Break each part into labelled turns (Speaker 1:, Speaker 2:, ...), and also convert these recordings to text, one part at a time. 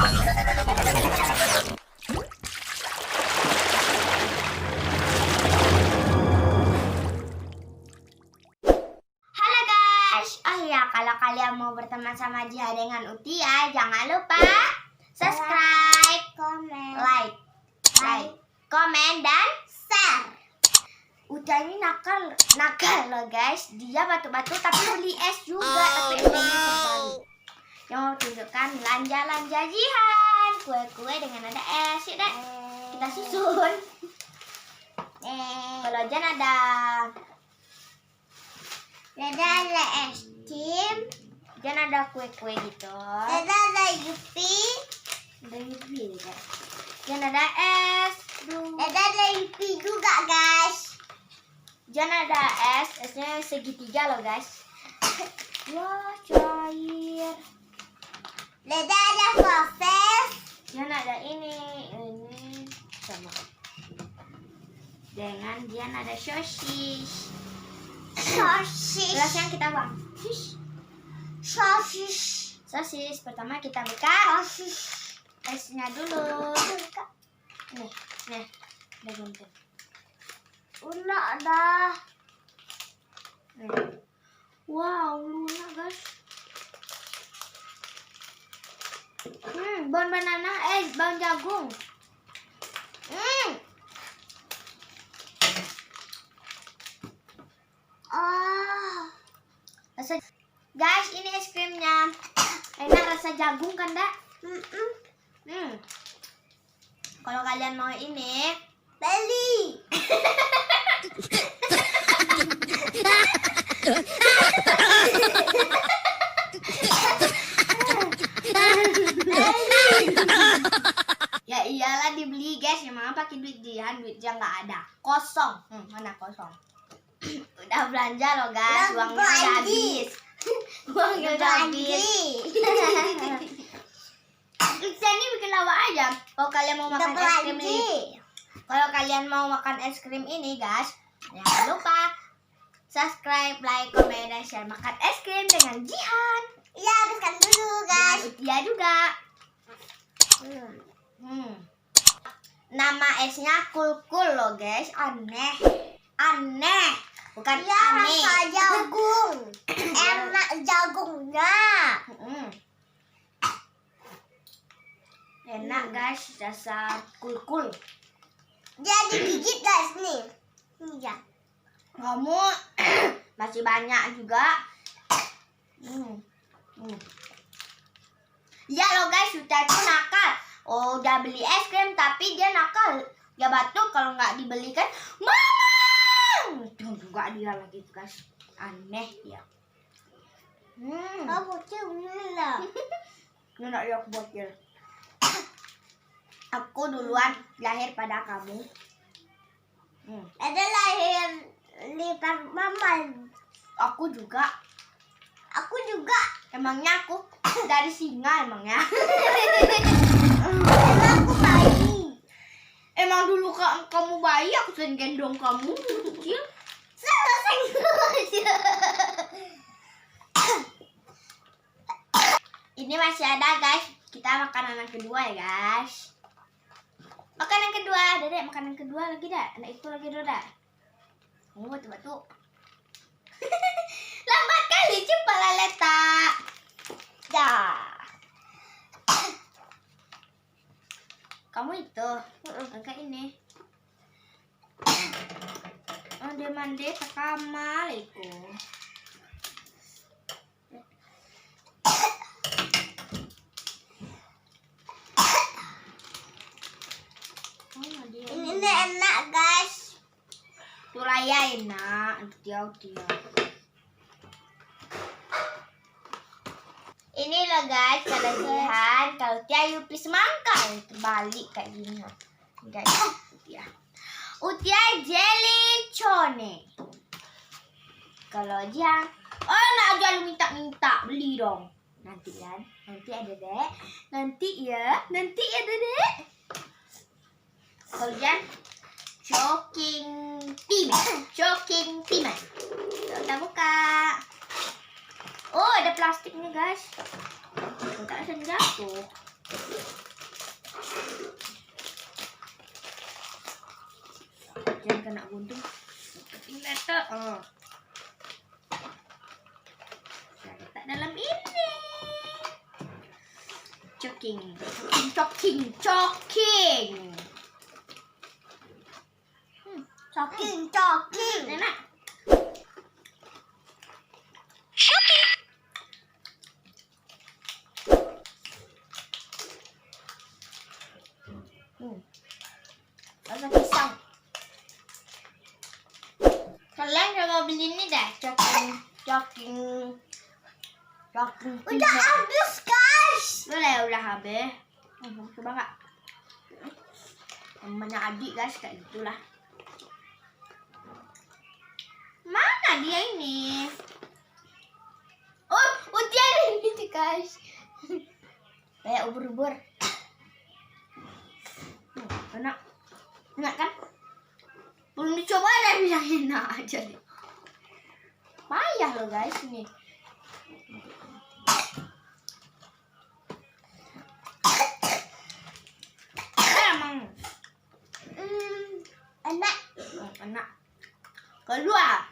Speaker 1: Halo guys, oh ya kalau kalian mau berteman sama Jiha dengan Utia, jangan lupa subscribe, like, komen dan share. Utia ini nakal loh guys. Dia batu-batu tapi beli es juga, tapi esnya terbaru. Yang mau tunjukkan belanja Jihan, kue-kue dengan ada es. Yuk deh, kita susun. Kalau Jan ada es krim, Jan ada kue-kue gitu. Ada Yupi guys. Jan ada es. Ada Yupi juga guys. Jan ada esnya segitiga loh guys. Wah cair. Ada proses. Jan ada ini sama. Dengan Jan ada sosis. Gelas yang kita buang. Sosis. Pertama kita buka esnya dulu. Nih, ada gunting. Ada. Nih. Wow, lunak guys. Bahan banana, bahan jagung. Guys, ini es krimnya. Enak rasa jagung kan, Dak? Kalau kalian mau ini, beli. Ya iyalah dibeli guys, emang pakai duit Jihan, duitnya nggak ada, kosong. Mana kosong? Udah belanja loh guys, uangnya udah habis. Uangnya udah habis. Kita ini bikin lawak aja. Kalau kalian mau makan es krim ini, guys, jangan lupa subscribe, like, komen, dan share. Makan es krim dengan Jihan. Iya, habiskan dulu guys. Dan Utia juga. Nama esnya Kul-Kul loh guys. Aneh. Bukan ya, aneh. Rasa jagung. Enak jagungnya. Enak guys, rasa Kul-Kul. Jadi gigit guys nih. Iya. Kamu masih banyak juga. Ya lo guys, Utia itu nakal. Oh, udah beli es krim tapi dia nakal. Dia batuk kalau nggak dibelikan. Mama! Tuh juga dia lagi guys. Aneh ya. Bocil lah. Nggak ya aku bocil. Aku duluan lahir pada kamu. Ada lahir lipat mama. Aku juga. Emangnya aku dari singa emangnya? Emang aku bayi. Emang dulu kamu bayi, aku sering gendong kamu kecil. Ini masih ada guys. Kita makanan yang kedua ya guys. Makanan kedua, Dedek, makanan kedua lagi dah. Anak itu lagi dah. Oh, batu-batu. Lambat kali, cepatlah letak. Dah. Kamu itu, agak ini. Mande, assalamualaikum. Ini enak guys. Turaya enak, dia. Ini loh guys, kalau Jihan, kalau Utia Yupi semangka terbalik kayak gini. Guys, Utia jelly cone. Kalau Jihan, nak jual minta beli dong. Nanti kan, nanti ada dek. Nanti ya Dedek. Kalau Jihan Choking piman. Kita buka. Oh, ada plastiknya guys. Tak bisa jatuh. Jangan kena gunting. Letter. Oh. Saya letak dalam ini. Choking. Enak. Rasa pisang. Kalian coba beli ini deh, choking.
Speaker 2: Udah habis guys.
Speaker 1: Udah habis. Coba nggak? Temennya adik guys, kayak gitulah. Mana dia ini? Oh dia ada ini tuh guys. Kayak ubur-ubur. Enak kan? Belum dicoba ada bilang enak aja nih. Payah loh guys ini. Emang enak. Keluar.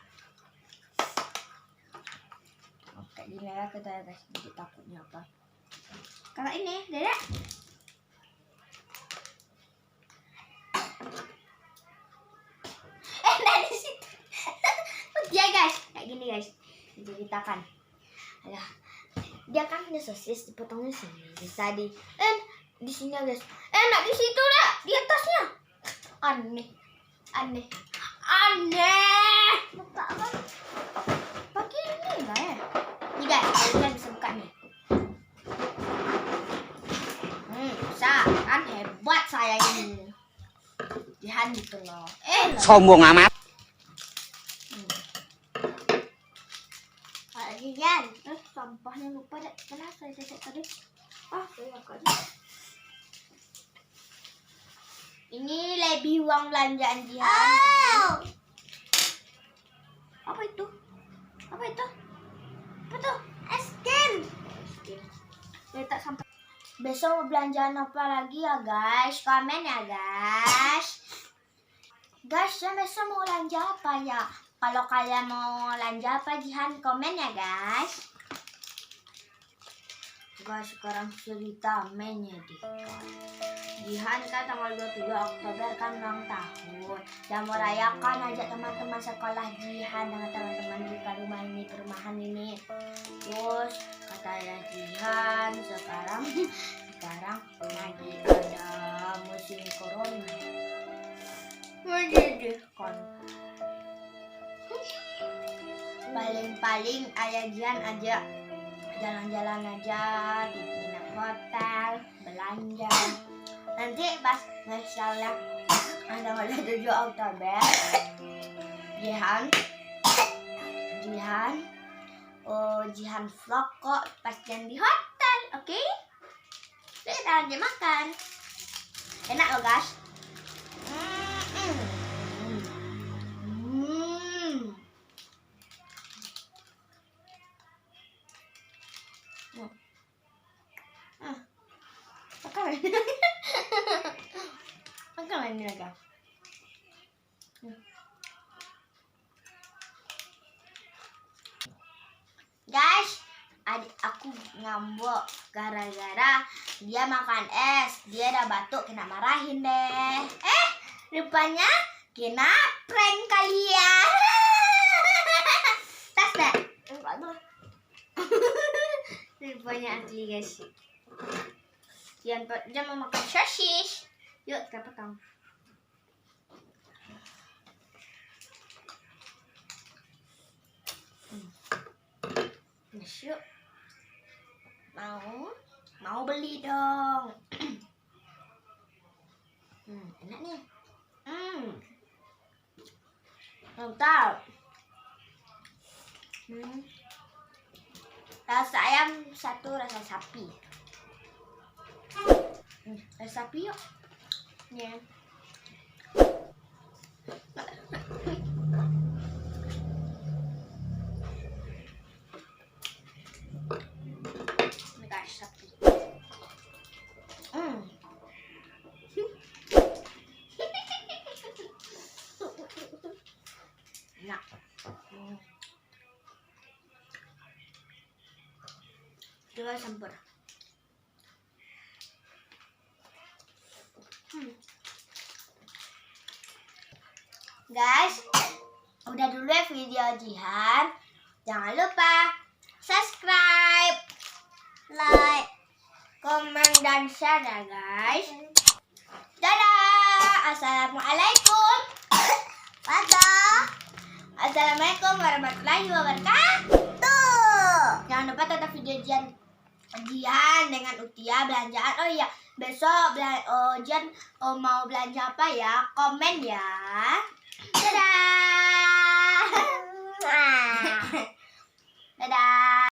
Speaker 1: Oke, gini ya kita guys, jadi takutnya apa? Kalau ini, Dedek. Dari situ. Dia guys, kayak gini guys. Diceritakan. Alah, dia kan ini sosis dipotongnya sini, bisa di sini guys. Enak di situ dah, di atasnya. Aneh. Pakai ini lah ya. Nih guys, kalian bisa buka nih. Bisa kan, hebat saya ini. Jihan gitu loh.
Speaker 2: Sombong amat.
Speaker 1: Jihan, sampahnya lupa deh. Mana saya cek tadi? Saya angkat. Ini lebih uang belanjaan Jihan. Apa itu? Es krim. Letak sampai. Besok mau belanjaan apa lagi ya guys? Komen ya guys. Guys, ya besok mau belanja apa ya? Kalau kalian mau belanja apa, Jihan komen ya guys. Guys, sekarang cerita mainnya deh. Jihan kan tanggal 27 Oktober kan ulang tahun. Dan merayakan ajak teman-teman sekolah Jihan dengan teman-teman di perumahan ini. Terus katanya Jihan sekarang lagi ada musim corona. Menyedihkan. Paling ayah Jihan ajak jalan-jalan aja, nginep hotel, belanja. Nanti pas misalnya tanggal 7 Oktober, Jihan vlog kok pas Jihan di hotel, oke? Kita lanjut makan. Enak loh guys. Makan ini agak. Guys, adik aku ngambek gara-gara dia makan es. Dia udah batuk, kena marahin deh. Rupanya kena prank kalian. Tas deh. Rupanya asli guys. Dia mau makan sosis. Yuk kita potong. Yuk. Mau beli dong. Enak nih. Mantap. Rasa ayam satu, rasa sapi. Rasa sapi yuk. Ya. Ini guys sapi. Coba sempur. Guys, udah dulu ya video Jihan. Jangan lupa subscribe, like, komen, dan share ya guys. Dadah. Assalamualaikum.
Speaker 2: Dadah.
Speaker 1: Assalamualaikum warahmatullahi wabarakatuh. Jangan lupa tonton video Jihan dengan Utia belanjaan. Oh iya, besok Jihan mau belanja apa ya? Komen ya. Dadah. Dadah.